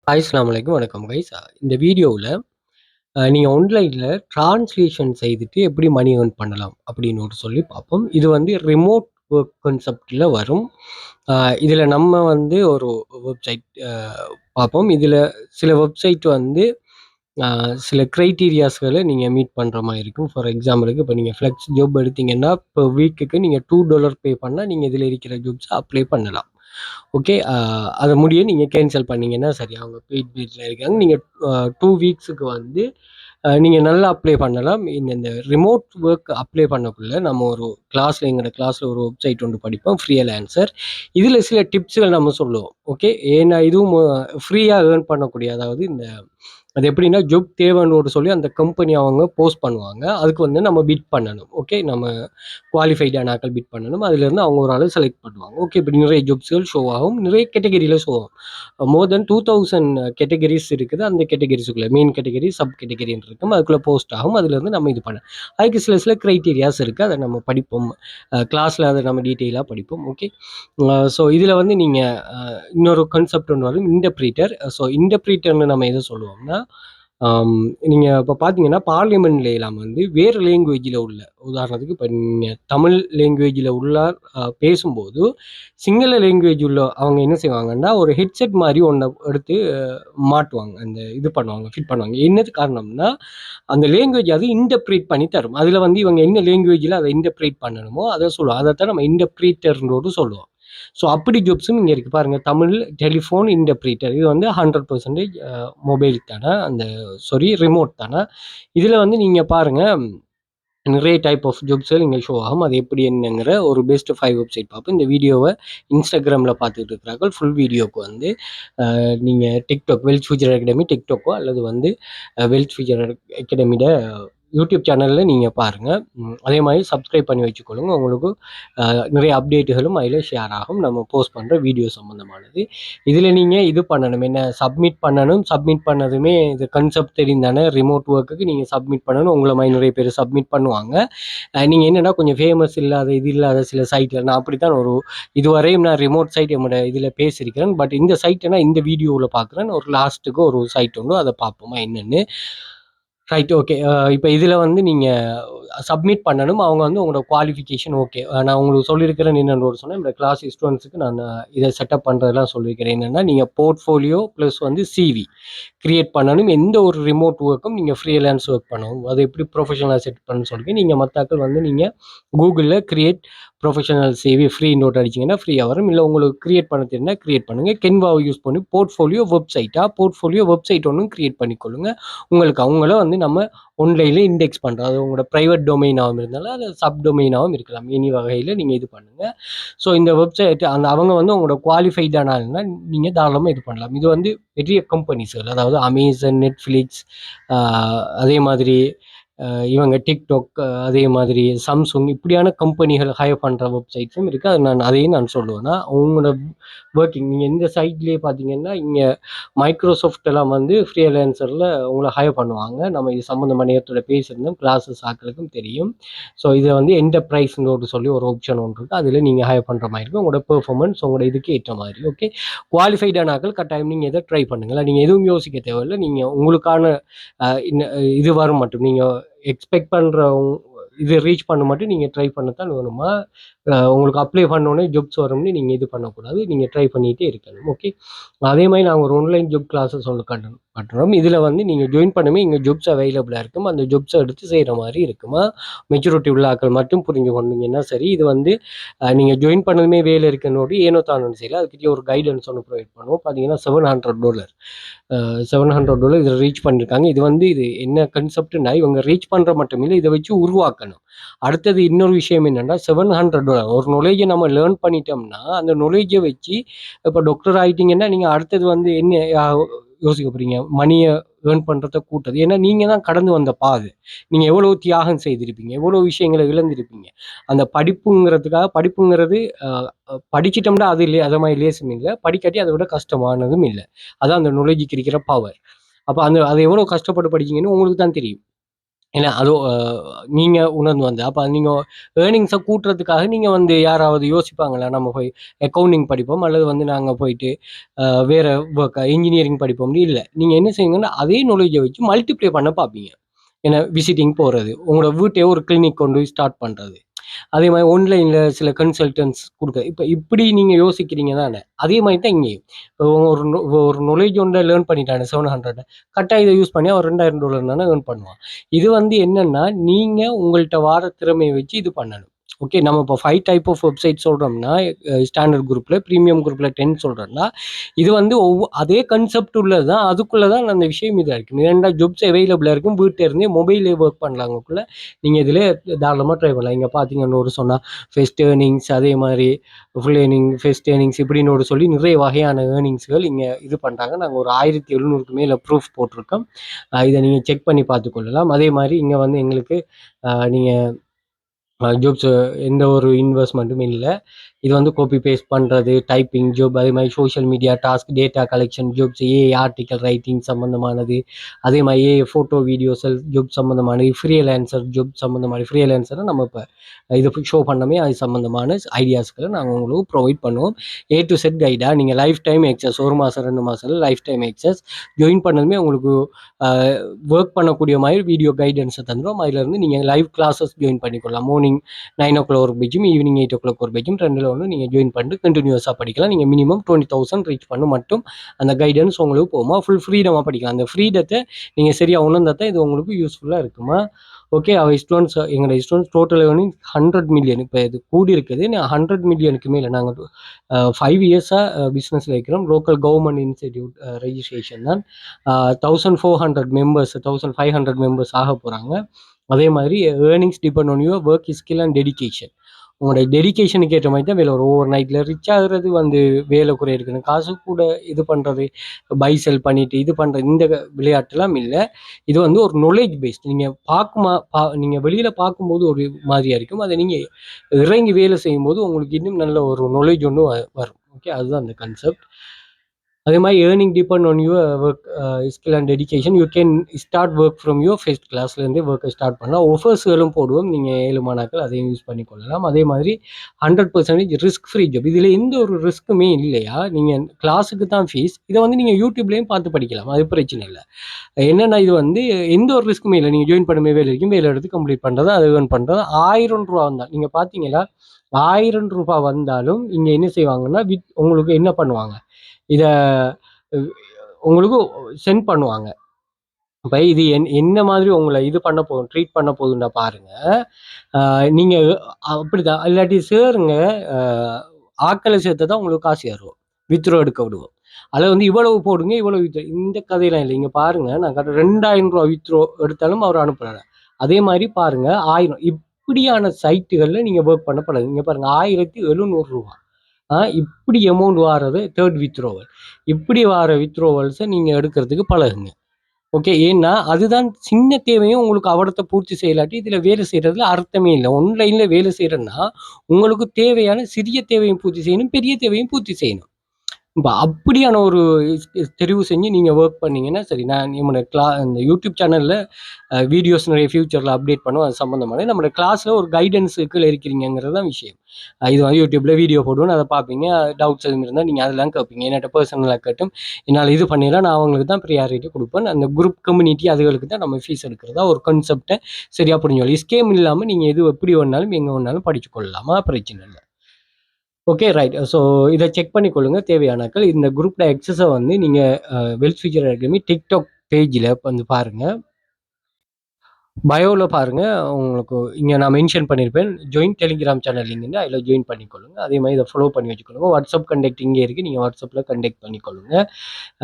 அஸ்ஸலாமு அலைக்கும். வணக்கம் கைஸ். இந்த வீடியோவுல நீங்க ஆன்லைன்ல ட்ரான்ஸ்லேஷன் செய்துட்டு எப்படி மணி ஏர்ன் பண்ணலாம் அப்படின்னு சொல்லி பார்ப்போம். இது வந்து ரிமோட் ஒர்க் கான்செப்ட்ல வரும். இதில நம்ம வந்து ஒரு வெப்சைட் பார்ப்போம். இதில சில வெப்சைட் வந்து அ சில கிரைட்டீரியாஸ்கள நீங்க மீட் பண்ற மாரி இருக்கும். ஃபார் எக்ஸாம்பிளுக்கு இப்ப நீங்க ஃப்ளெக்ஸ் ஜாப் எடுத்தீங்கன்னா, பெர் வீக்குக்கு நீங்க $2 பே பண்ணா, நீங்க இதில இருக்கிற ஜாப்ஸ அப்ளை பண்ணலாம். ஓகே. அத முடிய நீங்க கேன்சல் பண்ணீங்கன்னா சரி. அவங்க பெய்ட் பேஜ்ல இருக்காங்க. நீங்க 2 வீக்ஸுக்கு வந்து நீங்க நல்லா அப்ளை பண்ணலாம். இந்த ரிமோட் ஒர்க் அப்ளை பண்ணக்குள்ள நம்ம ஒரு எங்களோட கிளாஸ்ல ஒரு வெப்சைட் ஒண்ணு படிப்போம். ஃப்ரீலான்சர். இதுல சில டிப்ஸ்கள் நம்ம சொல்லுவோம். ஓகே. ஏன்னா இதுவும் ஃப்ரீயா ஏர்ன் பண்ணக்கூடிய அதாவது அது எப்படின்னா ஜாப் தேவைன்னு சொல்லி அந்த கம்பெனி அவங்க போஸ்ட் பண்ணுவாங்க. அதுக்கு வந்து நம்ம பிட் பண்ணணும். ஓகே. நம்ம குவாலிஃபைடான ஆட்கள் பிட் பண்ணணும். அதிலிருந்து அவங்க ஒரு ஆள செலக்ட் பண்ணுவாங்க. ஓகே. இப்படி நிறைய ஜாப்ஸ்கள் ஷோ ஆகும். நிறைய கேட்டகரியில ஷோ ஆகும். மோர் தென் 2000 கேட்டகரிஸ் இருக்குது. அந்த கேட்டகரிஸ்க்குள்ள மெயின் கேட்டகரி, சப் கேட்டகரின்னு இருக்கும். அதுக்குள்ள போஸ்ட் ஆகும். அதிலிருந்து நம்ம இது பண்ணலாம். அதுக்கு சில சில கிரைட்டீரியாஸ் இருக்கு. அத நம்ம படிப்போம். கிளாஸ்ல அத நம்ம டீட்டெயிலா படிப்போம். ஓகே. ஸோ இதில வந்து நீங்க இன்னொரு கான்செப்ட் ஒண்ணு வரும். இன்டர்பிரிட்டர். ஸோ இன்டர்பிரிட்டர்ன்னு நம்ம எத சொல்லுவோம்னா, ஆம், நீங்க இப்ப பார்த்தீங்கன்னா, பார்லிமெண்ட்ல எல்லாம் வந்து வேறு லேங்குவேஜ்ல உள்ள உதாரணத்துக்கு இப்ப நீங்க தமிழ் லேங்குவேஜ்ல உள்ள பேசும்போது, சிங்கள லேங்குவேஜ் உள்ள அவங்க என்ன செய்வாங்கன்னா, ஒரு ஹெட்செட் மாரி ஒண்ண எடுத்து மாட்டுவாங்க. அந்த இது பண்ணுவாங்க, ஃபிட் பண்ணுவாங்க. என்னது காரணம்னா, அந்த லேங்குவேஜ் அது இன்டர்பிரேட் பண்ணி தரும். அதுல வந்து இவங்க என்ன லேங்குவேஜ்ல அத இன்டர்பிரேட் பண்ணணுமோ, அத சொல்லுவோம். அதத்தான் நம்ம இன்டர்பிரிட்டர்னோடு சொல்லுவோம். ஸோ அப்படி ஜாப்ஸும் இங்க இருக்கு பாருங்க. Tamil telephone interpreter. இது வந்து 100% மொபைலுக்கான ரிமோட் தான. இதுல வந்து நீங்க பாருங்க, நிறைய டைப் ஆஃப் ஜாப்ஸ்கள் இங்க ஷோ ஆகும். அது எப்படி என்னங்கிற ஒரு பெஸ்ட் 5 வெப்சைட் பார்ப்போம். இந்த வீடியோவ Instagramல பார்த்துட்டு இருக்கிறார்கள். ஃபுல் வீடியோக்கு வந்து நீங்க டிக்டாக் வெல்த் ஃபியூச்சர் அகாடமி டிக்டாக்கோ அல்லது வந்து வெல்த் ஃபியூச்சர் அகாடமியோட யூடியூப் சேனல்ல நீங்க பாருங்க. அதே மாரி சப்ஸ்கிரைப் பண்ணி வச்சுக்கொள்ளுங்க. உங்களுக்கு நிறைய அப்டேட்டுகளும் அதில ஷேர் ஆகும். நம்ம போஸ்ட் பண்ற வீடியோ சம்மந்தமானது. இதில நீங்க இது பண்ணணும். என்ன சப்மிட் பண்ணணும். சப்மிட் பண்ணதுமே இது கான்செப்ட் தெரியும் தானே. ரிமோட் ஒர்க்குக்கு நீங்க சப்மிட் பண்ணணும். உங்கள மாரி நிறைய பேர் சப்மிட் பண்ணுவாங்க. நீங்க என்னன்னா கொஞ்சம் ஃபேமஸ் இல்லாத, இது இல்லாத சில சைட்ல நான் அப்படித்தான் இதுவரையும் நான் ரிமோட் சைட் என்னோட இதில பேசியிருக்கிறேன். பட் இந்த சைட் இந்த வீடியோவுல பார்க்குறேன். ஒரு லாஸ்ட்டுக்கு ஒரு சைட் உண்டு. அத பார்ப்போமா என்னன்னு. ரைட். ஓகே. இப்ப இதுல வந்து நீங்க சப்மிட் பண்ணணும். அவங்க வந்து உங்களோட குவாலிஃபிகேஷன் ஓகே. நான் உங்களுக்கு சொல்லியிருக்கிறேன் என்னன்னு சொன்னேன். இந்த கிளாஸ் ஸ்டூடண்ட்ஸ்க்கு நான் இத செட்டப் பண்றதெல்லாம் சொல்லியிருக்கிறேன். என்னன்னா, நீங்க போர்ட்ஃபோலியோ பிளஸ் வந்து சிவி கிரியேட் பண்ணணும். எந்த ஒரு ரிமோட் ஒர்க்கும் நீங்க ஃப்ரீலான்ஸ் ஒர்க் பண்ணணும். அது எப்படி ப்ரொஃபஷனலா செட் பண்ண சொல்லி நீங்க மத்த ஆட்கள் வந்து நீங்க Googleல create professional CV free note அடிச்சீங்கன்னா ஃப்ரீயா வரும். இல்ல உங்களுக்கு கிரியேட் பண்ண தெரிஞ்சா கிரியேட் பண்ணுங்க. Canvaவை யூஸ் பண்ணி போர்ட்ஃபோலியோ வெப்சைட் ஒண்ணும் கிரியேட் பண்ணிக்கொள்ளுங்க. உங்களுக்கு அவங்கள வந்து நம்ம ஆன்லைன்ல இண்டெக்ஸ் பண்றோம். அது உங்களோட பிரைவேட் டொமைனாவும் இருந்தாலும், அது சப் டொமைனாவும் இருக்கலாம். எனி வகையில நீங்க இது பண்ணுங்க. ஸோ இந்த வெப்சைட் அவங்க வந்து உங்களோட குவாலிஃபைடான ஆளுன்னா, நீங்க தாராளமா இது பண்ணலாம். இது வந்து பெரிய கம்பெனிஸ்கள் அதாவது Amazon, Netflix, அ அதே மாதிரி இவங்க TikTok, அதே மாதிரி Samsung இப்படியான கம்பெனிகள் ஹையர் பண்ற வெப்சைட்ஸும் இருக்கு. அது அதையும் நான் சொல்லுவேன்னா, உங்களோட ஒர்க்கிங் நீங்க இந்த சைட்லயே பார்த்தீங்கன்னா, இங்க மைக்ரோசாஃப்ட் எல்லாம் வந்து ஃப்ரீலான்சர்ல உங்கள ஹையர் பண்ணுவாங்க. நம்ம இது சம்மந்தமா நேரத்தோட பேசியிருந்தோம். கிளாஸஸ் ஆட்களுக்கும் தெரியும். ஸோ இத வந்து என்டர்பிரைஸ்ன்னு சொல்லி ஒரு ஆப்ஷன் ஒண்ணு இருக்கு. அதுல நீங்க ஹையர் பண்ற மாரி இருக்கும். உங்களோட பெர்ஃபார்மன்ஸ் உங்களோட இதுக்கு ஏற்ற மாதிரி. ஓகே. குவாலிஃபைடான ஆட்கள் கட்டாயம் நீங்க இத ட்ரை பண்ணுங்க. நீங்க எதுவும் யோசிக்க தேவையில்ல. நீங்க உங்களுக்கான இது வரும் மட்டும். நீங்க எக்ஸ்பெக்ட் பண்ற இது ரீச் பண்ண மட்டும் நீங்க ட்ரை பண்ணத்தான் வேணுமா? உங்களுக்கு அப்ளை பண்ணோனே ஜாப்ஸ் வரும்னு நீங்க இது பண்ணக்கூடாது. நீங்க ட்ரை பண்ணிட்டே இருக்கணும். ஓகே. அதே மாரி நாங்க ஒரு ஆன்லைன் ஜாப் கிளாஸஸ் ஒண்ணு காட்டுறோம். இதுல வந்து நீங்க ஜாயின் பண்ணவே இங்க ஜாப்ஸ் அவைலபிளா இருக்கும். அந்த ஜாப்ஸ எடுத்து செய்ற மாரி இருக்குமா? மெச்சூரிட்டி உள்ள ஆட்கள் மட்டும் புரிஞ்சு கொண்டீங்கன்னா சரி. இது வந்து நீங்க ஜாயின் பண்ணதுமே வேலை இருக்குன்னோடி ஏனோ தானோன்னு செய்யல. அதுக்கிட்ட ஒரு கைடன்ஸ் ஒண்ணு ப்ரொவைட் பண்ணுவோம். பார்த்தீங்கன்னா $700 $700 இதில் ரீச் பண்ணியிருக்காங்க. இது என்ன கன்செப்ட்னா இவங்க ரீச் பண்ற மட்டும் இல்ல, இதை வச்சு உருவாக்கணும். அடுத்தது இன்னொரு விஷயம் என்னன்னா $700 ஒரு நாலேஜை நம்ம லேர்ன் பண்ணிட்டோம்னா, அந்த நாலேஜை வச்சு இப்போ டாக்டர் ஆயிட்டீங்கன்னா, நீங்க அடுத்தது வந்து என்ன யோசிக்க போறீங்க? மணிய ஏர்ன் பண்றத கூட்டது. ஏன்னா நீங்க தான் கடந்து வந்த பாதை. நீங்க எவ்வளவு தியாகம் செய்திருப்பீங்க, எவ்வளவு விஷயங்களை இழந்திருப்பீங்க. அந்த படிப்புங்கிறது படிச்சிட்டோம்னா அது இல்லையே அத மாதிரி லேசும் இல்ல. படிக்காட்டி அதை விட கஷ்டமானதும் இல்ல. அதான் அந்த நாலேஜுக்கு இருக்கிற பவர். அப்ப அது எவ்வளவு கஷ்டப்பட்டு படிச்சீங்கன்னு உங்களுக்கு தான் தெரியும். ஏன்னா அது நீங்க உணர்ந்து வந்து அப்ப நீங்க ஏர்னிங்ஸ கூட்டுறதுக்காக நீங்க வந்து யாராவது யோசிப்பாங்களா? நம்ம போய் அக்கவுண்டிங் படிப்போம் அல்லது வந்து நாங்க போயிட்டு வேற ஒர்க் இன்ஜினியரிங் படிப்போம்னு இல்ல. நீங்க என்ன செய்யுங்கன்னா, அதே நாலேட்ஜ வச்சு மல்டிப்ளை பண்ண பார்ப்பீங்க. ஏன்னா விசிட்டிங் போறது, உங்களோட வீட்டையே ஒரு கிளினிக் கொண்டு போய் ஸ்டார்ட் பண்றது. அதே மாரி ஆன்லைன்ல சில கன்சல்டன்ட்ஸ் இப்ப இப்படி நீங்க யோசிக்கிறீங்க தானே! அதே மாரி தான் இங்கேயும். இப்போ ஒரு நாலேட்ஜ் ஒண்ண லேர்ன் பண்ணிட்டானே 700 கரெக்ட்டா இத யூஸ் பண்ணி அவன் $2000 தானே ஏர்ன் பண்ணுவான். இது வந்து என்னன்னா, நீங்க உங்கள்ட்ட வார திறமைய வச்சு இது பண்ணணும். ஓகே. நம்ம இப்போ 5 டைப் ஆஃப் வெப்சைட் சொல்றோம்னா, ஸ்டாண்டர்ட் குரூப்ல, பிரீமியம் குரூப்ல 10 சொல்றோம்னா, இது வந்து அதே கன்செப்ட் உள்ளது தான். அதுக்குள்ள தான் அந்த விஷயம் இதா இருக்கு. 2 ஜாப்ஸ் அவைலபிளா இருக்கும். வீட்ல இருந்தே மொபைல்லே வொர்க் பண்ணலாம் உங்களுக்குள்ள. நீங்க இதில தாராளமா ட்ரை பண்ணலாம். இங்க பார்த்தீங்கன்னு ஒரு சொன்னா ஃபெஸ்ட் ஏர்னிங்ஸ் அதே மாரி ஃபுல் ஏர்னிங், ஃபெஸ்ட் ஏர்னிங்ஸ் இப்படின்னு ஒரு சொல்லி நிறைய வகையான ஏர்னிங்ஸ்கள் இங்க இது பண்றாங்க. நாங்க ஒரு 1700க்கு மேல ப்ரூஃப் போட்டிருக்கோம். இத நீங்க செக் பண்ணி பார்த்துக் கொள்ளலாம். அதே மாரி இங்க வந்து எங்களுக்கு நீங்க ஜாப்ஸ் எந்த ஒரு இன்வெஸ்ட்மென்ட்டும் இல்ல. இது வந்து காப்பி பேஸ்ட் பண்றது, டைப்பிங் ஜாப், அதே மாரி social media task, data collection jobs, AI article writing சம்மந்தமானது, அதே மாரி AI photo, video sell job சம்மந்தமானது, ஃப்ரீலான்சர் ஜாப் சம்மந்தமான ஃப்ரீலான்சர்னா நம்ம இப்ப இது ஷோ பண்ணோமே அது சம்மந்தமான ஐடியாஸ்கள நாங்க உங்களுக்கு ப்ரொவைட் பண்ணுவோம். ஏ டூ செட் கைடா நீங்க லைஃப் டைம் எக்சஸ் 1 மாசம், 2 மாசம் இல்ல லைஃப் டைம் எக்சஸ் ஜாயின் பண்ணதுமே உங்களுக்கு அ வொர்க் பண்ணக்கூடிய மாரி வீடியோ கைடன்ஸ தந்துருவோம். அதிலருந்து நீங்க லைவ் கிளாஸஸ் ஜாயின் பண்ணிக்கொள்ளலாம். மார்னிங் 9:00 ஒரு பேட்சும், ஈவினிங் 8:00 ஒரு பேட்சும் 2ல ஒண்ணு நீங்க ஜாயின் பண்ணிட்டு கன்டினியூஸா படிக்கலாம். நீங்க மினிமம் 20,000 ரீச் பண்ண மட்டும் அந்த கைடன்ஸ் உங்களுக்கு போகுமா, ஃபுல் ஃப்ரீடமா படிக்கலாம். அந்த ஃப்ரீடத்த நீங்க சரியா உணர்ந்தா தான் இது உங்களுக்கு யூஸ்ஃபுல்லா இருக்குமா. ஓகே. அவர் ஸ்டூடண்ட்ஸ் எங்களோட ஸ்டூடண்ட்ஸ் டோட்டல் ஏர்னிங் 100 மில்லியன் இப்ப இது கூடியிருக்குது. 100 மில்லியனுக்கு மேல நாங்க 5 இயர்ஸா பிசினஸ்ல இருக்கிறோம். லோக்கல் கவர்ன்மென்ட் இன்ஸ்டிடியூட் ரெஜிஸ்ட்ரேஷன் தான். 1400 மெம்பர்ஸ் 1500 மெம்பர்ஸ் ஆகப் போறாங்க. அதே மாதிரி earnings depend on your work skill and dedication. உங்களோட டெடிகேஷனுக்கு ஏற்ற மாதிரி தான் வேலை வரும். ஓவர் நைட்ல ரிச் ஆகுறது வந்து வேலை குறைய இருக்கணும். காசு கூட இது பண்றது, பை செல் பண்ணிட்டு இது பண்றது இந்த விளையாட்டுலாம் இல்ல. இது வந்து ஒரு நாலேட்ஜ் பேஸ்ட். நீங்க நீங்க வெளியில பார்க்கும்போது ஒரு மாதிரியா இருக்கும். அத நீங்க இறங்கி வேலை செய்யும்போது உங்களுக்கு இன்னும் நல்ல ஒரு நாலேட்ஜ் ஒண்ணு வரும். ஓகே. அதுதான் அந்த கான்செப்ட். அதே மாதிரி earning depend on your work skill and dedication. You can start work from your first கிளாஸ்லேருந்தே ஒர்க்கை ஸ்டார்ட் பண்ணலாம். ஆஃபர்ஸ்களும் போடுவோம். நீங்கள் 7 மாணாக்கள் அதையும் யூஸ் பண்ணிக்கொள்ளலாம். அதே மாதிரி 100% ரிஸ்க் ஃப்ரீ ஜாப். இதில் எந்த ஒரு ரிஸ்க்குமே இல்லையா. நீங்கள் கிளாஸுக்கு தான் ஃபீஸ். இதை வந்து நீங்கள் யூடியூப்லேயும் பார்த்து படிக்கலாம். அது பிரச்சனை இல்லை. என்னன்னா இது வந்து எந்த ஒரு ரிஸ்க்குமே இல்லை. நீங்கள் ஜாயின் பண்ணுமே வேலை இருக்கும். வேலை எடுத்து கம்ப்ளீட் பண்ணுறது அது ஏர்ன் பண்ணுறது ₹1000 வந்தால் நீங்கள் பார்த்தீங்களா ₹1000 வந்தாலும் இங்கே என்ன செய்வாங்கன்னா உங்களுக்கு என்ன பண்ணுவாங்க இத உங்களுக்கு சென்ட் பண்ணுவாங்க. இப்ப இது என்ன மாதிரி உங்கள இது பண்ண போதும் ட்ரீட் பண்ண போதுன்னா பாருங்க. நீங்க அப்படிதான் இல்லாட்டி சேருங்க அ ஆட்கள சேர்த்தா தான் உங்களுக்கு காசு ஏறும். வித்ட்ரா எடுக்க விடுவோம். அதுல வந்து இவ்வளவு போடுங்க, இவ்வளவு இந்த கதையெல்லாம் இல்ல. இங்க பாருங்க நான் ₹2000 வித்ட்ரா எடுத்தாலும் அவர் அனுப்புறாரு. அதே மாரி பாருங்க 1000 இப்படியான சைட்டுகள்ல நீங்க வொர்க் பண்ண பழகுங்க. இங்க பாருங்க ₹1700 இப்படி அமௌண்ட் வாரது தேர்ட் வித்ட்ரோவல். இப்படி வார வித்ட்ரோவல்ஸ நீங்க எடுக்கிறதுக்கு பழகுங்க. ஓகே. ஏன்னா, அதுதான் சின்ன தேவையும் உங்களுக்கு அவடத்த பூர்த்தி செய்யலாட்டி, இதுல வேலை செய்றதுல அர்த்தமே இல்ல. ஆன்லைன்ல வேலை செய்றேன்னா, உங்களுக்கு தேவையான சிறிய தேவையும் பூர்த்தி செய்யணும், பெரிய தேவையும் பூர்த்தி செய்யணும். இப்ப அப்படியான ஒரு தெரிவு செஞ்சு நீங்க வொர்க் பண்ணீங்கன்னா சரி. நான் நம்முடைய இந்த யூடியூப் சேனல்ல வீடியோஸ் நிறைய ஃபியூச்சர்ல அப்டேட் பண்ணுவோம். அது சம்மந்தமானது. நம்முடைய கிளாஸ்ல ஒரு கைடன்ஸுக்கு கீழ இருக்கிறீங்கங்கிறது தான் விஷயம். இது வந்து யூடியூப்ல வீடியோ போடுவேன். அத பார்ப்பீங்க. டவுட்ஸ் எதுவும் இருந்தா நீங்க அதெல்லாம் கேட்பீங்க. என்கிட்ட பெர்சனலா கேட்டும், என்னால இது பண்ணிடலாம். நான் அவங்களுக்கு தான் பிரியாரிட்டி குடுப்பேன். அந்த குரூப் கம்யூனிட்டி அதுகளுக்கு தான் நம்ம ஃபீஸ் எடுக்கிறதா ஒரு கான்செப்ட்ட சரியா புரிஞ்சு ஸ்கேம் இல்லாம நீங்க எது எப்படி வேணாலும், எங்க வேணாலும் படிச்சுக் கொள்ளலாமா பிரச்சனை இல்ல. ஓகே. ரைட். ஸோ இத செக் பண்ணிக்கொள்ளுங்க தேவையானாக்கள். இந்த குரூப்ல அக்சஸ வந்து நீங்க வெல்த் ஃபியூச்சர் அகாடமி டிக்டாக் பேஜ்ல வந்து பாருங்க. பயோல பாருங்க. உங்களுக்கு இங்க நான் மென்ஷன் பண்ணியிருப்பேன். ஜாயின் டெலிகிராம் சேனல் லிங்க்ன்னு அதில ஜாயின் பண்ணிக்கொள்ளுங்க. அதே மாரி இத ஃபாலோ பண்ணி வச்சுக்கொள்ளுங்க. வாட்ஸ்அப் கனெக்ட் இங்கே இருக்கு. நீங்க வாட்ஸ்அப்ல கனெக்ட் பண்ணிக்கொள்ளுங்க.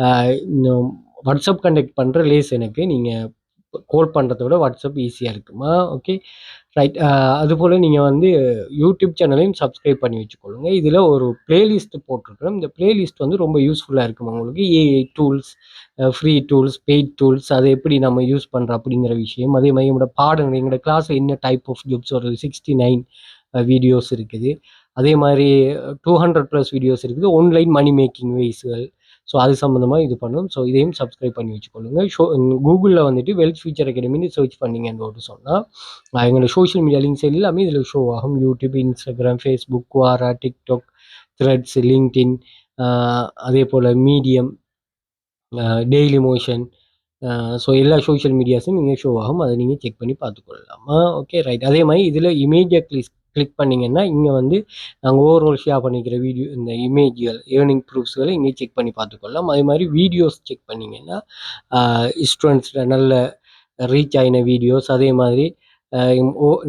அ இன்னும் வாட்ஸ்அப் கனெக்ட் பண்ற லேஸ் எனக்கு. நீங்க கால் பண்றத விட வாட்ஸ்அப் ஈஸியா இருக்குமா? ஓகே. ரைட். அதுபோல நீங்க வந்து யூடியூப் சேனலையும் சப்ஸ்கிரைப் பண்ணி வச்சுக்கொள்ளுங்க. இதுல ஒரு பிளேலிஸ்ட் போட்டிருக்கிறோம். இந்த பிளேலிஸ்ட் வந்து ரொம்ப யூஸ்ஃபுல்லா இருக்கும் உங்களுக்கு. AI tools, free tools, paid tools அத எப்படி நம்ம யூஸ் பண்றோம் அப்படிங்கிற விஷயம். அதே மாரி எங்களோட பாடங்கள் எங்களோட கிளாஸ்ல என்ன டைப் ஆஃப் ஜாப்ஸ் ஒரு 69 வீடியோஸ் இருக்குது. அதே மாரி 200 பிளஸ் வீடியோஸ் இருக்குது. ஆன்லைன் மணி மேக்கிங் வேஸ்கள், ஸோ அது சம்மந்தமாக இது பண்ணும். ஸோ இதையும் சப்ஸ்கிரைப் பண்ணி வச்சுக்கொள்ளுங்க. கூகுளில் வந்துட்டு வெல்த் ஃபியூச்சர் அகாடமின்னு சர்ச் பண்ணீங்கன்னு சொன்னால் எங்களோட சோஷியல் மீடியா லிங்க்ஸ் எல்லாமே இதில் ஷோ ஆகும். YouTube, Instagram, Facebook, Quora, TikTok, Threads, LinkedIn, அதே போல் Medium, Dailymotion, so social சோஷியல் மீடியாஸும் இங்கே ஷோ ஆகும். அதை நீங்கள் செக் பண்ணி பார்த்துக்கொள்ளலாமா. Okay right. அதே மாதிரி இதில் இமேஜை கிளிக் பண்ணிங்கன்னா இங்கே வந்து நாங்கள் ஓவரால் ஷேர் பண்ணிக்கிற வீடியோ இந்த இமேஜ்கள் ஏர்னிங் ப்ரூஃப்ஸ்களை இங்கே செக் பண்ணி பார்த்துக்கொள்ளலாம். அதே மாதிரி வீடியோஸ் செக் பண்ணிங்கன்னா ஸ்டூடெண்ட்ஸில் நல்ல ரீச் ஆகின வீடியோஸ், அதே மாதிரி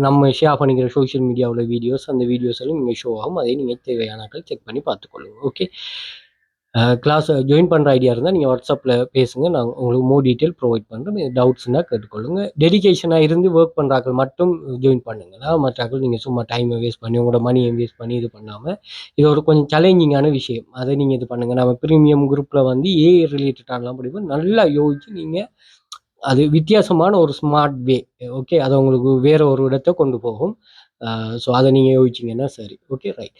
நம்ம ஷேர் பண்ணிக்கிற சோஷியல் மீடியாவில் வீடியோஸ், அந்த வீடியோஸ் எல்லாம் இங்கே ஷோ ஆகும். அதையும் நீங்கள் தேவையானாக்கள் செக் பண்ணி பார்த்துக்கொள்ளுங்க. ஓகே, கிளாஸ் ஜாயின் பண்ணுற ஐடியா இருந்தால் நீங்கள் வாட்ஸ்அப்பில் பேசுங்க. நான் உங்களுக்கு மோர் டீட்டெயில் ப்ரொவைட் பண்ணுறேன். டவுட்ஸ்னால் கேட்டுக்கொள்ளுங்க. டெடிகேஷனாக இருந்து ஒர்க் பண்ணுறாக்கள் மட்டும் ஜாயின் பண்ணுங்கன்னா, மற்றாக்கள் நீங்கள் சும்மா டைமை வேஸ்ட் பண்ணி உங்களோட மணியை வேஸ்ட் பண்ணி இது பண்ணாமல், இது ஒரு கொஞ்சம் சேலஞ்சிங்கான விஷயம். அதை நீங்கள் இது பண்ணுங்கள். நம்ம ப்ரீமியம் குரூப்பில் வந்து ஏஐ ரிலேட்டடானலாம் படிப்போம். நல்லா யோசிச்சு நீங்கள் அது வித்தியாசமான ஒரு ஸ்மார்ட் வே. ஓகே, அதை உங்களுக்கு வேறு ஒரு இடத்த கொண்டு போகும். ஸோ அதை நீங்கள் யோசிச்சிங்கன்னா சரி. Okay right.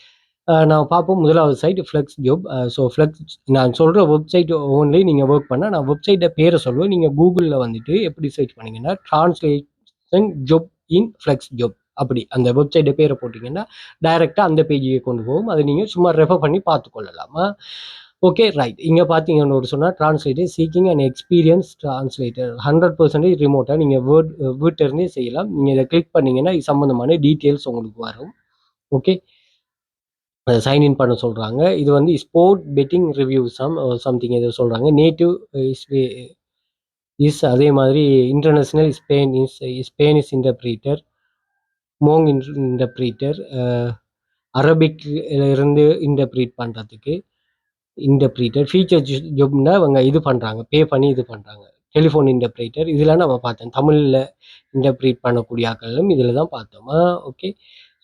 நான் பார்ப்போம். முதலாவது side flex job. So flex நான் சொல்கிற வெப்சைட் ஓன்லி நீங்கள் ஒர்க் பண்ணால் நான் வெப்சைட்டை பேரை சொல்லுவேன். நீங்கள் கூகுளில் வந்துட்டு எப்படி சர்ச் பண்ணிங்கன்னா ட்ரான்ஸ்லேஷன் ஜாப் இன் ஃப்ளெக்ஸ் ஜாப் அப்படி அந்த வெப்சைட்டை பேரை போட்டிங்கன்னா டைரெக்டாக அந்த பேஜுக்கு கொண்டு போகும். அதை நீங்கள் சும்மா ரெஃபர் பண்ணி பார்த்துக்கொள்ளலாமா. Okay right. இங்கே பார்த்தீங்கன்னு சொன்னால் translator seeking and experience translator 100% ரிமோட்டாக நீங்கள் வீட்டிலேருந்தே செய்யலாம். நீங்கள் இதை கிளிக் பண்ணிங்கன்னா இது சம்மந்தமான டீட்டெயில்ஸ் உங்களுக்கு வரும். ஓகே, சைன்இன் பண்ண சொல்கிறாங்க. இது வந்து ஸ்போர்ட் பெட்டிங் ரிவ்யூ சம்திங் எதோ சொல்கிறாங்க. நேட்டிவ் இஸ் அதே மாதிரி இன்டர்நேஷ்னல் ஸ்பேனிஷ் இன்டர்பிரீட்டர், மோங் இன்டர்பிரீட்டர், அரபிக்ல இருந்து இன்டர்பிரீட் பண்ணுறதுக்கு இன்டர்பிரீட்டர். ஃபீச்சர் ஜாப்னா அவங்க இது பண்ணுறாங்க, பே பண்ணி இது பண்ணுறாங்க. டெலிஃபோன் இன்டர்பிரீட்டர் இதெல்லாம் நம்ம பார்த்தோம். தமிழில் இன்டர்பிரீட் பண்ணக்கூடிய ஆக்களும் இதில் தான் பார்த்தோமா. ஓகே,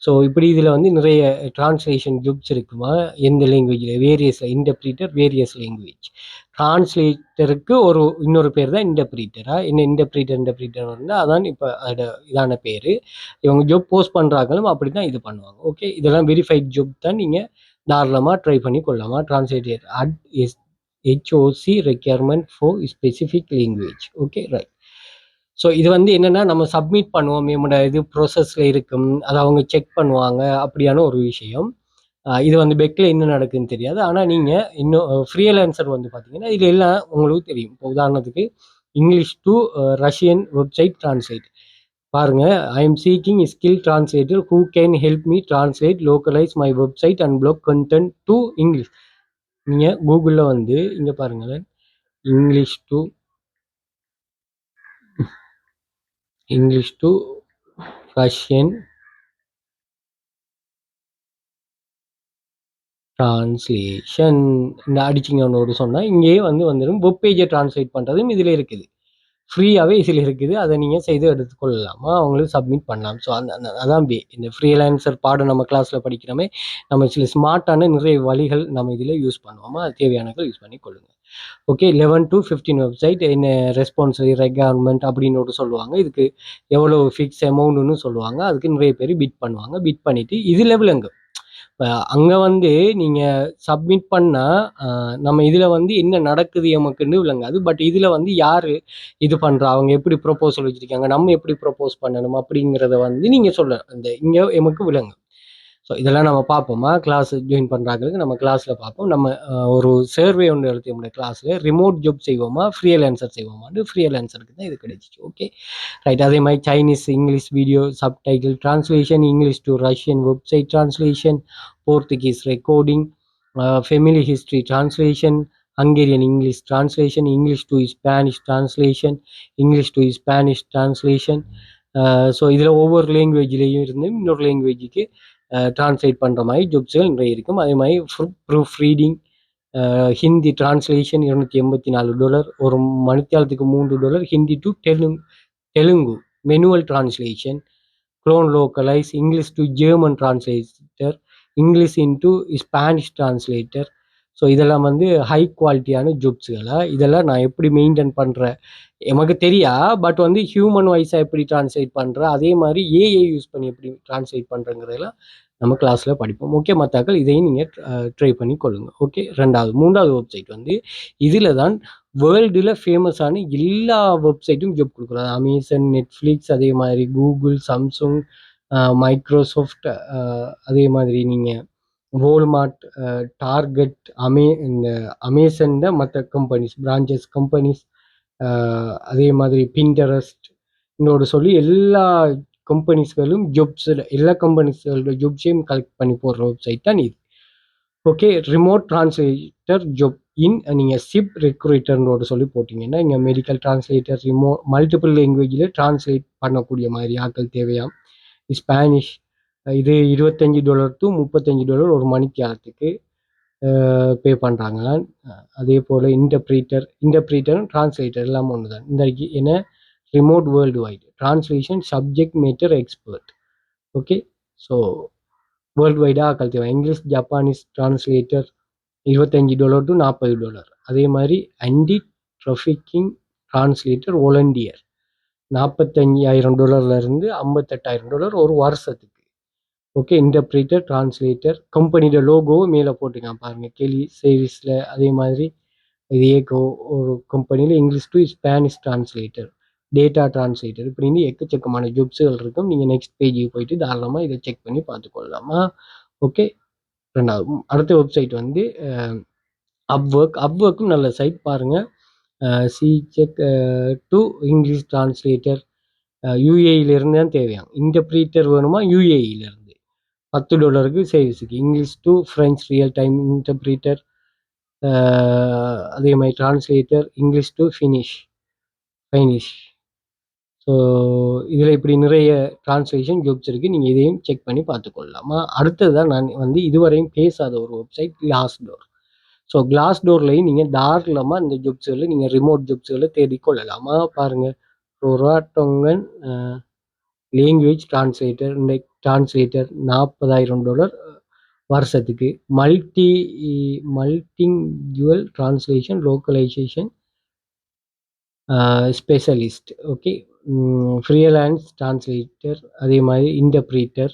ஸோ இப்படி இதில் வந்து நிறைய ட்ரான்ஸ்லேஷன் ஜாப்ஸ் இருக்குமா. எந்த லாங்குவேஜில் வேரியஸில் இன்டர்பிரீட்டர், வேரியஸ் லாங்குவேஜ். ட்ரான்ஸ்லேட்டருக்கு இன்னொரு பேர் தான் இன்டர்பிரீட்டரா. என்ன இன்டர்பிரீட்டர் இருந்தால் அதான் இப்போ அதோட இதான பேர். இவங்க ஜாப் போஸ்ட் பண்ணுறாங்களும் அப்படி தான் இது பண்ணுவாங்க. ஓகே, இதெல்லாம் வெரிஃபைட் ஜாப் தான். நீங்கள் தாராளமாக ட்ரை பண்ணி கொள்ளலாமா. Translator at HOC requirement for specific language. Okay right. So இது வந்து என்னென்னா நம்ம சப்மிட் பண்ணுவோம், நம்மளோட இது ப்ரோசஸில் இருக்கும், அதை அவங்க செக் பண்ணுவாங்க, அப்படியான ஒரு விஷயம். இது வந்து பெக்கில் என்ன நடக்குதுன்னு தெரியாது. ஆனால் நீங்கள் இன்னும் ஃப்ரீலான்சர் வந்து பார்த்தீங்கன்னா இது எல்லாம் உங்களுக்கு தெரியும். இப்போ உதாரணத்துக்கு English to Russian website translate பாருங்க. I am seeking skill translator who can help me translate localise my website and blog content to English. நீங்கள் கூகுளில் வந்து இங்கே பாருங்களேன், இங்கிலீஷ் டு ரஷ்யன் டிரான்ஸ்லேஷன் இந்த அடிச்சிங்கன்னு சொன்னால் இங்கேயே வந்துடும். வெப் பேஜை டிரான்ஸ்லேட் பண்ணுறதும் இதில் இருக்குது, ஃப்ரீயாகவே இதில் இருக்குது. அதை நீங்கள் செய்து எடுத்துக்கொள்ளலாமா, அவங்களுக்கு சப்மிட் பண்ணலாம். ஸோ அதான் இந்த ஃப்ரீலான்சர் பாடம் நம்ம கிளாஸில் படிக்கிறோமே, நம்ம சில ஸ்மார்ட்டான நிறைய வழிகள் நம்ம இதில் யூஸ் பண்ணுவோமா, அது தேவையானதை யூஸ் பண்ணி கொள்ளுங்கள். ஓகே, 11 to 15 வெப்சைட் என்ன ரெஸ்பான்சிபிலிட்டி ரெக்யர்மெண்ட் அப்படின்னு சொல்லுவாங்க. இதுக்கு எவ்வளோ ஃபிக்ஸ் அமௌண்ட்டுன்னு சொல்லுவாங்க. அதுக்கு நிறைய பேர் பிட் பண்ணுவாங்க. பிட் பண்ணிவிட்டு இது லெவலுங்க இப்போ அங்கே வந்து நீங்கள் சப்மிட் பண்ணால் நம்ம இதில் வந்து என்ன நடக்குது எமக்குன்னு விளங்காது. பட் இதில் வந்து யார் இது பண்ணுறா, அவங்க எப்படி ப்ரொப்போசல் வச்சுருக்காங்க, நம்ம எப்படி ப்ரொப்போஸ் பண்ணணும் அப்படிங்கிறத வந்து நீங்கள் சொல்ல இந்த இங்கே எமக்கு விளங்கும். ஸோ இதெல்லாம் நம்ம பார்ப்போமா, கிளாஸ் ஜாயின் பண்ணுறாங்களுக்கு நம்ம கிளாஸில் பார்ப்போம். நம்ம ஒரு சர்வே ஒன்று எழுதி நம்மளுடைய கிளாஸில் ரிமோட் ஜாப் செய்வோமா ஃப்ரீலான்சர் செய்வோமான்னு. ஃப்ரீலான்சருக்கு தான் இது கிடைச்சிச்சு. Okay right. அதே மாதிரி Chinese English video subtitle translation, English to Russian website translation, Portuguese recording, family history translation, Hungarian English translation, English to Spanish translation, English to Spanish translation. So இதில் ஒவ்வொரு லாங்குவேஜ்லேயும் இருந்து இன்னொரு லாங்குவேஜுக்கு டிரான்ஸ்லேட் பண்ணுற மாதிரி ஜாப்ஸ்கள் நிறைய இருக்கும். அதே மாதிரி ப்ரூஃப் ரீடிங், ஹிந்தி டிரான்ஸ்லேஷன் $284, ஒரு மணித்தியாலத்துக்கு $3. Hindi to Telugu manual translation, clone localise, English to German translator, English into Spanish translator. So இதெல்லாம் வந்து ஹை குவாலிட்டியான ஜாப்ஸுகளை. இதெல்லாம் நான் எப்படி மெயின்டைன் பண்ணுறேன் எனக்கு தெரியா. பட் வந்து ஹியூமன் வாய்ஸாக எப்படி டிரான்ஸ்லேட் பண்ணுறேன், அதே மாதிரி ஏஐ யூஸ் பண்ணி எப்படி டிரான்ஸ்லேட் பண்ணுறேங்கிறதெல்லாம் நம்ம கிளாஸ்ல படிப்போம். மத்தாக்கள் இதையும் நீங்க ட்ரை பண்ணி கொள்ளுங்க. ஓகே. 3வது வெப்சைட் வந்து இதுல தான் வேர்ல்டுல ஃபேமஸான எல்லா வெப்சைட்டும் ஜாப் குடுக்குறாங்க. அமேசான், நெட்ஃப்ளிக்ஸ், அதே மாதிரி கூகுள், சாம்சங், மைக்ரோசாஃப்ட், அதே மாதிரி நீங்க வால்மார்ட், டார்கெட், இந்த அமேசான்ல மத்த கம்பெனிஸ், பிரான்ச்சஸ் கம்பெனிஸ், அதே மாதிரி பின்டரஸ்ட் இன்னொரு சொல்லி எல்லா கம்பெனிஸ்களும் ஜாப்ஸில் எல்லா கம்பெனிஸ்களோட ஜாப்ஸையும் கலெக்ட் பண்ணி போடுற வெப்சைட் தான் இது. ஓகே. ரிமோட் டிரான்ஸ்லேட்டர் ஜாப் இன் நீங்கள் சிப் ரெக்ரூட்டர்னோட சொல்லி போட்டிங்கன்னா இங்கே மெடிக்கல் டிரான்ஸ்லேட்டர் மல்டிபிள் லாங்குவேஜில் டிரான்ஸ்லேட் பண்ணக்கூடிய மாதிரி ஆட்கள் தேவையாம். ஸ்பானிஷ் இது $25 to $35 ஒரு மணிக்கு ஆகிறதுக்கு பே பண்ணுறாங்களாம். அதே போல் இன்டர்பிரீட்டரும் டிரான்ஸ்லேட்டர் எல்லாம் ஒன்று தான். இந்த என்ன remote worldwide translation subject matter expert. Okay. So world வைடாக ஆக்கள் தேவை. English Japanese translator $25 to $40. அதே மாதிரி ஆன்டி ட்ராஃபிக்கிங் டிரான்ஸ்லேட்டர் வாலண்டியர் $45,000 $58,000 ஒரு வருஷத்துக்கு. ஓகே. இன்டர்பிரீட்டர் டிரான்ஸ்லேட்டர் கம்பெனியோட லோகோவை மேலே போட்டுக்கான் பாருங்க கேலி சேவிஸில். அதே மாதிரி இது ஒரு கம்பெனியில் English to Spanish translator, data translator இப்படின்னு எக்கச்சக்கமான ஜாப்ஸுகள் இருக்கும். நீங்கள் நெக்ஸ்ட் பேஜுக்கு போயிட்டு தாராளமாக இதை செக் பண்ணி பார்த்துக்கொள்ளலாமா. ஓகே. அடுத்த வெப்சைட் வந்து அப்வொர்க்கும் நல்ல சைட் பாருங்கள். சி செக் டு இங்கிலீஷ் டிரான்ஸ்லேட்டர் யூஏஇலேருந்து தான் தேவையாம். இன்டர்பிரீட்டர் வேணுமா யூஏஇலேருந்து $10 சேவிஸுக்கு. English to French real time interpreter, அதே மாதிரி translator English to Finnish. So இதில் இப்படி நிறைய டிரான்ஸ்லேஷன் ஜாப்ஸ் இருக்குது. நீங்கள் இதையும் செக் பண்ணி பார்த்துக்கொள்ளலாமா. அடுத்தது தான் நான் வந்து இதுவரையும் பேசாத ஒரு வெப்சைட் கிளாஸ்டோர். ஸோ கிளாஸ்டோர்லையும் நீங்கள் தாராளமாக இந்த ஜாப்ஸுகளை நீங்கள் ரிமோட் ஜாப்ஸுகளை தேடிக்கொள்ளலாமா. பாருங்கள், ரொராட்டோங்கன் லேங்குவேஜ் டிரான்ஸ்லேட்டர் $40,000 வருஷத்துக்கு. Multilingual translation localisation specialist. Okay. Freelance translator, அதே மாதிரி இன்டர்பிரீட்டர்,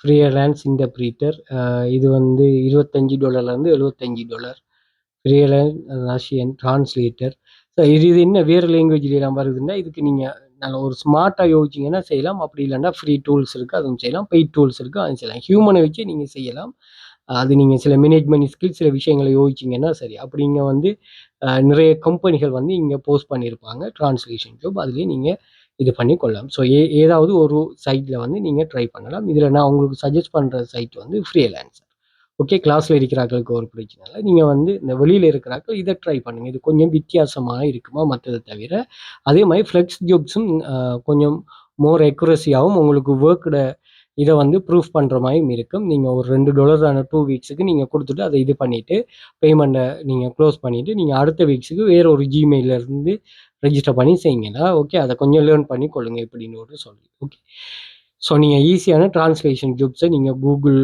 ஃப்ரீலான்ஸ் இன்டர்பிரீட்டர் இது வந்து $25 $75. Freelance Russian translator. ஸோ இது என்ன வேறு லாங்குவேஜ்லாம் வருதுன்னா இதுக்கு நீங்கள் நல்ல ஒரு ஸ்மார்ட்டாக யோசிச்சிங்கன்னா செய்யலாம். அப்படி இல்லைன்னா ஃப்ரீ டூல்ஸ் இருக்குது, அதுவும் செய்யலாம். பெய்ட் டூல்ஸ் இருக்குது, அதுவும் செய்யலாம். ஹியூமனை வச்சு நீங்கள் செய்யலாம். அது நீங்கள் சில மேனேஜ்மெண்ட் ஸ்கில் சில விஷயங்களை யோசிச்சிங்கன்னா சரி. அப்படி இங்கே வந்து நிறைய கம்பெனிகள் வந்து இங்கே போஸ்ட் பண்ணியிருப்பாங்க டிரான்ஸ்லேஷன் ஜாப். அதுலேயே நீங்கள் இது பண்ணி கொள்ளலாம். ஸோ ஏதாவது ஒரு சைட்டில் வந்து நீங்கள் ட்ரை பண்ணலாம். இதில் நான் உங்களுக்கு சஜஸ்ட் பண்ணுற சைட் வந்து ஃப்ரீலான்சர். ஓகே. கிளாஸில் இருக்கிறார்களுக்கு ஒரு பிரச்சனை இல்லை. நீங்கள் வந்து இந்த வெளியில் இருக்கிறார்கள் இதை ட்ரை பண்ணுங்கள். இது கொஞ்சம் வித்தியாசமாக இருக்குமா மற்றதை தவிர. அதே மாதிரி ஃப்ளெக்ஸ் ஜாப்ஸும் கொஞ்சம் மோர் அக்யூரஸியாகவும் உங்களுக்கு ஒர்க்கோட இதை வந்து ப்ரூஃப் பண்ணுற மாதிரியும் இருக்கும். நீங்கள் ஒரு $2 2 வீக்ஸுக்கு நீங்கள் கொடுத்துட்டு அதை இது பண்ணிவிட்டு பேமெண்ட்டை நீங்கள் க்ளோஸ் பண்ணிவிட்டு நீங்கள் அடுத்த வீக்ஸுக்கு வேறு ஒரு ஜிமெயிலேருந்து ரெஜிஸ்டர் பண்ணி செய்யுங்களா. ஓகே. அதை கொஞ்சம் லேர்ன் பண்ணி கொள்ளுங்கள் எப்படின்னு ஒரு சொல்லி. ஓகே. ஸோ நீங்கள் ஈஸியான டிரான்ஸ்லேஷன் ஜாப்ஸை நீங்கள் கூகுள்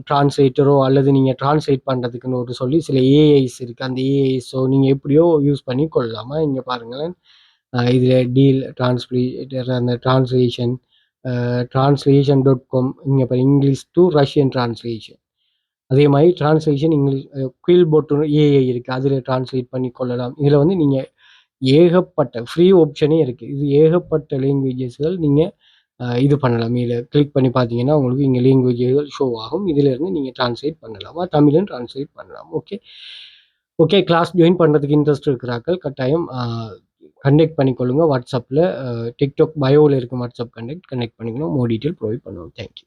டிரான்ஸ்லேட்டரோ அல்லது நீங்கள் டிரான்ஸ்லேட் பண்ணுறதுக்குன்னு ஒரு சொல்லி சில ஏஐஸ் இருக்குது. அந்த ஏஐஸோ நீங்கள் எப்படியோ யூஸ் பண்ணி கொள்ளலாமா. இங்கே பாருங்களேன், இதில் டீல் டிரான்ஸ்லேட்டர், அந்த translation.com இங்கே இப்போ இங்கிலீஷ் டு ரஷ்யன் டிரான்ஸ்லேஷன். அதே மாதிரி டிரான்ஸ்லேஷன் இங்கிலீஷ் குயில்போட் ஏஐ இருக்குது, அதில் டிரான்ஸ்லேட் பண்ணி கொள்ளலாம். இதில் வந்து நீங்கள் ஏகப்பட்ட ஃப்ரீ ஆப்ஷனே இருக்குது. இது ஏகப்பட்ட லாங்குவேஜஸ்கள் நீங்கள் இது பண்ணலாம். இதில் கிளிக் பண்ணி பார்த்தீங்கன்னா உங்களுக்கு இங்கே லாங்குவேஜ்கள் ஷோ ஆகும். இதிலேருந்து நீங்கள் டிரான்ஸ்லேட் பண்ணலாமா, தமிழும் டிரான்ஸ்லேட் பண்ணலாம். ஓகே. ஓகே. கிளாஸ் ஜாயின் பண்ணுறதுக்கு இன்ட்ரெஸ்ட் இருக்கிறார்கள் கட்டாயம் கனெக்ட் பண்ணிக்கொள்ளுங்க வாட்ஸ்அப்பில். டிக்டாக் பயோவில் இருக்கும் வாட்ஸ்அப் கனெக்ட் பண்ணிக்கணும். மோர் டீட்டெயில் ப்ரொவைட் பண்ணுவோம். தேங்க்யூ.